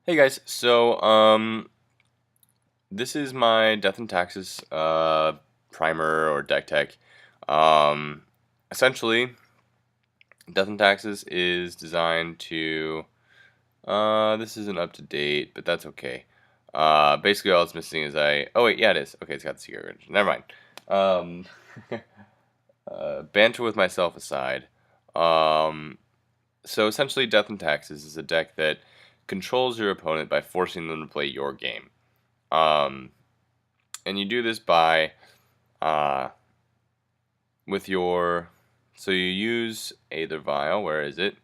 Hey guys, this is my Death and Taxes primer or deck tech. Um, Essentially, Death and Taxes is designed to this isn't up to date, but that's okay. Basically all it's missing is oh wait, yeah it is. Okay, it's got the secret range. Never mind. Um, banter with myself aside. Um, so essentially Death and Taxes is a deck that controls your opponent by forcing them to play your game. Um, and you do this by uh, with your so you use Aether Vial. Where is it?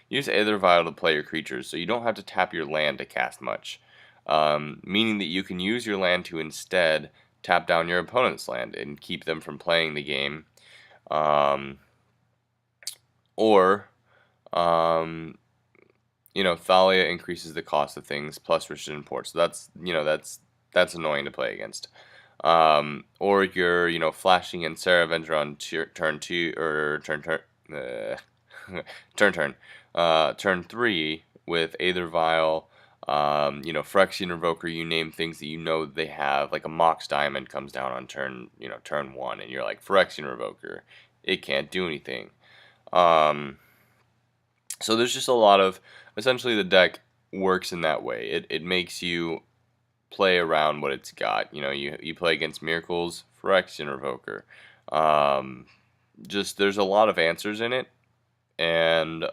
Use Aether Vial to play your creatures, so you don't have to tap your land to cast much. Meaning that you can use your land to instead tap down your opponent's land and keep them from playing the game. Um, or Thalia increases the cost of things plus restricted import. So that's annoying to play against. Or you're flashing in Sarah Avenger on turn two or uh, turn 3 with Aether Vial. Phyrexian Revoker. You name things that you know they have, like a Mox Diamond comes down on turn 1, and you're like Phyrexian Revoker. It can't do anything. So there's just a lot of essentially the deck works in that way. It makes you play around what it's got. You play against Miracles, Phyrexian Revoker. Um, just there's a lot of answers in it, and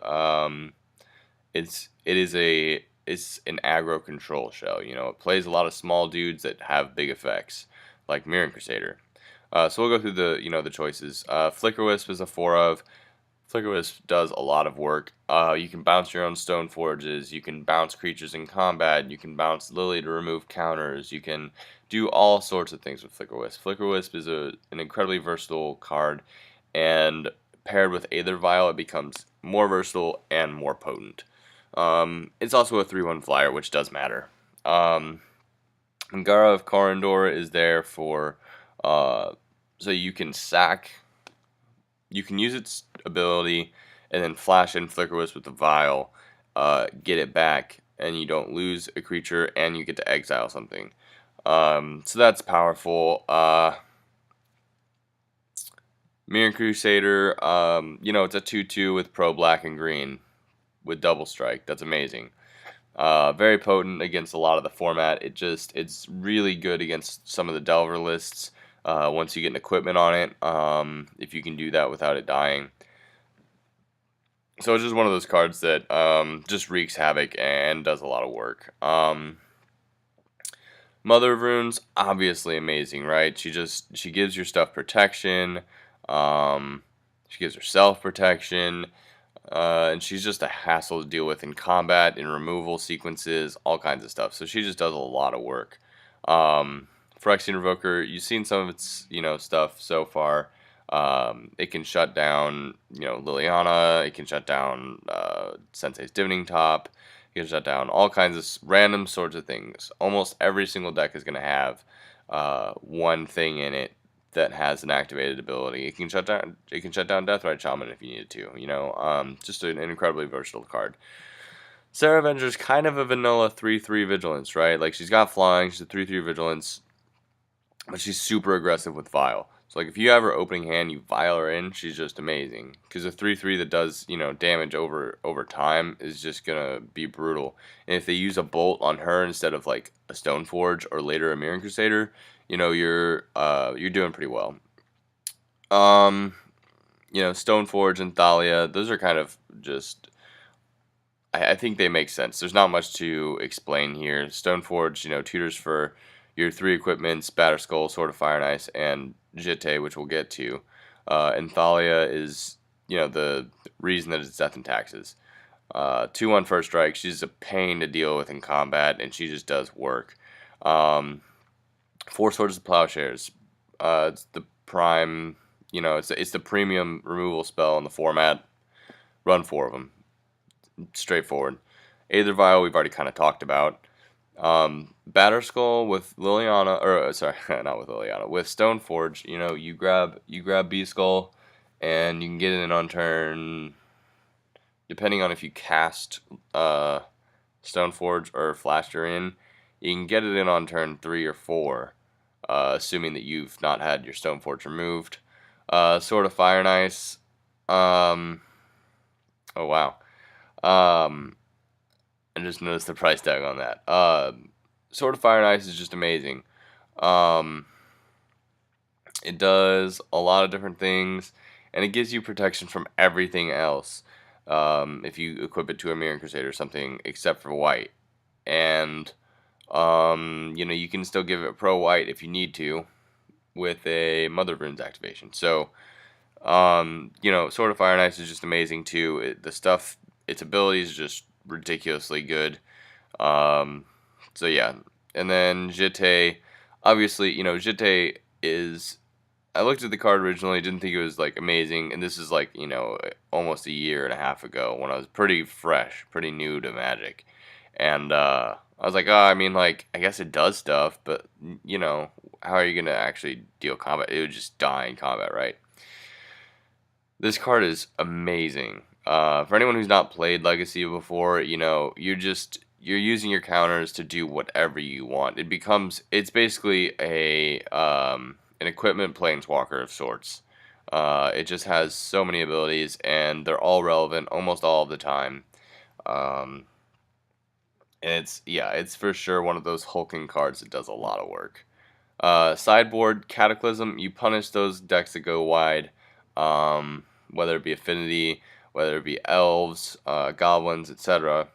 it's an aggro control shell. It plays a lot of small dudes that have big effects, like Mirror Crusader. So we'll go through the choices. Flicker Wisp is a 4 of. Flicker Wisp does a lot of work. You can bounce your own Stoneforges, you can bounce creatures in combat, you can bounce Lily to remove counters, you can do all sorts of things with Flicker Wisp. Flicker Wisp is an incredibly versatile card, and paired with Aether Vial, it becomes more versatile and more potent. It's also a 3/1 flyer, which does matter. Angara of Corindor is there for, so you can use its ability and then flash in Flicker Wisp with the Vial, get it back, and you don't lose a creature, and you get to exile something. So that's powerful. Mirror Crusader, it's a 2/2 with Pro Black and Green with double strike. That's amazing. Very potent against a lot of the format. It's really good against some of the Delver lists. Once you get an equipment on it, if you can do that without it dying. So it's just one of those cards that just wreaks havoc and does a lot of work. Mother of Runes, obviously amazing, right? She gives your stuff protection. She gives herself protection. And she's just a hassle to deal with in combat, in removal sequences, all kinds of stuff. So she just does a lot of work. Phyrexian Revoker, you've seen some of its stuff so far. It can shut down Liliana. It can shut down Sensei's Divining Top. It can shut down all kinds of random sorts of things. Almost every single deck is going to have one thing in it that has an activated ability. It can shut down Deathrite Shaman if you need it to. Just an incredibly versatile card. Sarah Avenger is kind of a vanilla 3/3 vigilance, right? Like, she's got flying, she's a 3/3 vigilance, but she's super aggressive with Vial. So like if you have her opening hand, you Vial her in, she's just amazing. Because a 3/3 that does damage over time is just gonna be brutal. And if they use a bolt on her instead of like a Stoneforge or later a Mirror Crusader, you're doing pretty well. Stoneforge and Thalia, those are kind of just, I think they make sense. There's not much to explain here. Stoneforge, tutors for your 3 equipments, Batterskull, Sword of Fire and Ice, and Jitte, which we'll get to. And Thalia is, the reason that it's Death and Taxes. 2/1 first strike. She's a pain to deal with in combat, and she just does work. 4 Swords of Plowshares. It's the prime, it's the premium removal spell in the format. Run 4 of them. Straightforward. Aether Vial we've already kind of talked about. Batterskull with Liliana, or sorry, not with Liliana, with Stoneforge. You grab B-Skull, and you can get it in on turn. Depending on if you cast Stoneforge or Flasher in, you can get it in on turn 3 or 4, assuming that you've not had your Stoneforge removed. Sword of Fire and Ice. Oh wow. I just noticed the price tag on that. Sword of Fire and Ice is just amazing. Um, it does a lot of different things, and it gives you protection from everything else. If you equip it to a Mirror Crusader or something, except for white. And you can still give it pro white if you need to with a Mother Runes activation. So, Sword of Fire and Ice is just amazing too. Its abilities is just ridiculously good. So yeah, and then Jete, obviously, Jete is. I looked at the card originally, didn't think it was like amazing, and this is like almost a year and a half ago when I was pretty fresh, pretty new to Magic, and I was like, oh, I mean, like I guess it does stuff, but how are you gonna actually deal combat? It would just die in combat, right? This card is amazing. For anyone who's not played Legacy before, you're using your counters to do whatever you want. It's basically an equipment planeswalker of sorts. It just has so many abilities, and they're all relevant almost all of the time. Um, and it's for sure one of those hulking cards that does a lot of work. Sideboard Cataclysm, you punish those decks that go wide, whether it be Affinity, whether it be Elves, Goblins, etc.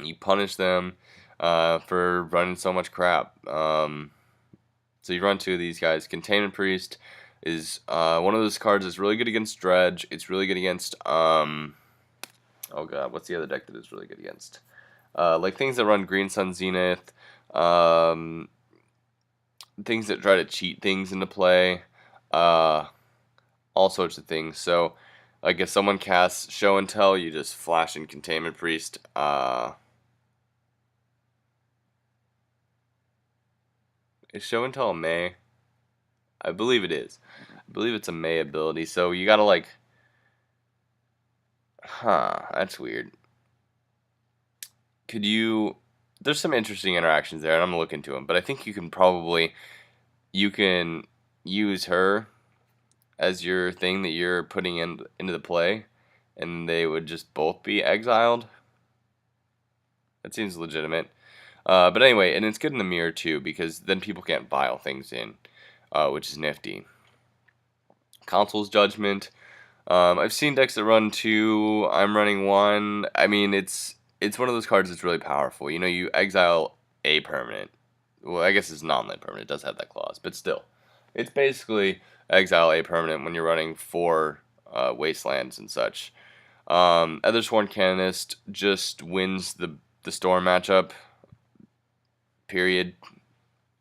You punish them for running so much crap. So you run two of these guys. Containment Priest is one of those cards that's really good against Dredge. It's really good against, oh god, what's the other deck that is really good against? Like things that run Green Sun Zenith, things that try to cheat things into play, all sorts of things. So, like if someone casts Show and Tell, you just flash in Containment Priest. Is Show and Tell a May? I believe it is. I believe it's a May ability. So you gotta like, that's weird. There's some interesting interactions there, and I'm gonna look into them. But I think you can use her as your thing that you're putting into the play, and they would just both be exiled. That seems legitimate. But anyway, and it's good in the mirror too, because then people can't vial things in, which is nifty. Console's Judgment. I've seen decks that run 2. I'm running 1. I mean, it's one of those cards that's really powerful. You exile a permanent. Well, I guess it's non-land permanent. It does have that clause, but still. It's basically exile a permanent when you're running 4 wastelands and such. Ethersworn Canonist just wins the Storm matchup. Period.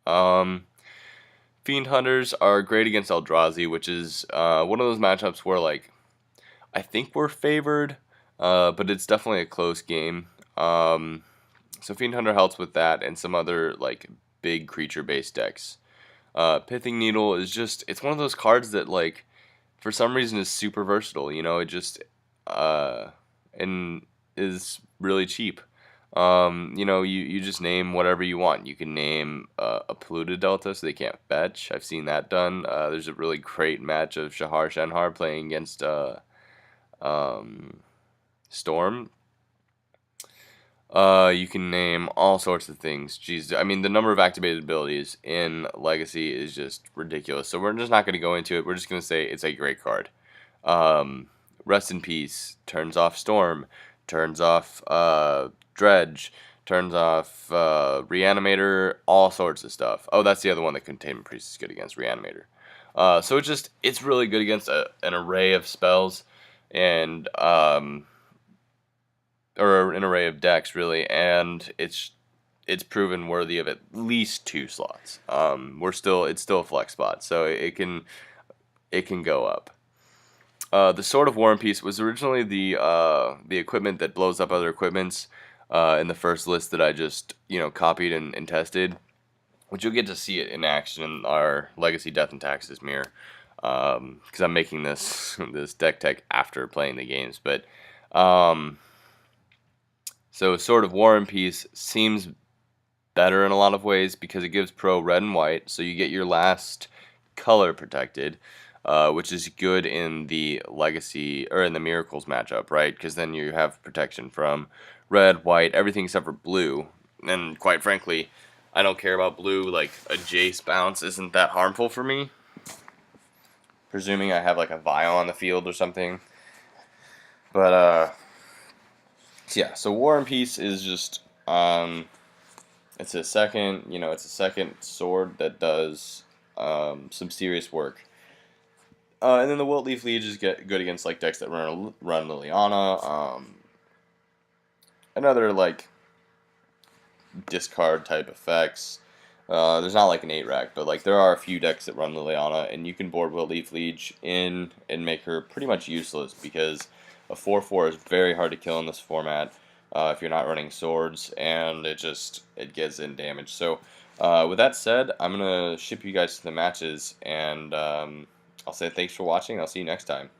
Fiend Hunters are great against Eldrazi, which is one of those matchups where, like, I think we're favored, but it's definitely a close game. So Fiend Hunter helps with that and some other, like, big creature-based decks. Pithing Needle is it's one of those cards that, like, for some reason is super versatile, it just, and is really cheap. You just name whatever you want. You can name a polluted delta so they can't fetch. I've seen that done. There's a really great match of Shahar Shenhar playing against Storm. You can name all sorts of things. Jeez, I mean, the number of activated abilities in Legacy is just ridiculous. So we're just not going to go into it. We're just going to say it's a great card. Rest in Peace turns off Storm, turns off Dredge, turns off Reanimator, all sorts of stuff. Oh, that's the other one that Containment Priest is good against, Reanimator. So it's really good against an array of spells and or an array of decks really, and it's proven worthy of at least 2 slots. It's still a flex spot, so it can go up. The Sword of War and Peace was originally the equipment that blows up other equipments in the first list that I just copied and tested, which you'll get to see it in action in our Legacy Death and Taxes mirror, because I'm making this deck tech after playing the games. But So Sword of War and Peace seems better in a lot of ways because it gives pro red and white, so you get your last color protected, which is good in the Legacy or in the Miracles matchup, right? Because then you have protection from red, white, everything except for blue. And quite frankly, I don't care about blue. Like a Jace bounce isn't that harmful for me, presuming I have like a Vial on the field or something. But yeah. So War and Peace is just it's a second, it's a second sword that does some serious work. And then the Wilt Leaf Liege is good against like decks that run Liliana. Another like discard type effects. There's not like an 8-rack, but like there are a few decks that run Liliana, and you can board Wilt Leaf Liege in and make her pretty much useless because a 4/4 is very hard to kill in this format. If you're not running swords, and it gets in damage. So with that said, I'm gonna ship you guys to the matches, and I'll say thanks for watching. I'll see you next time.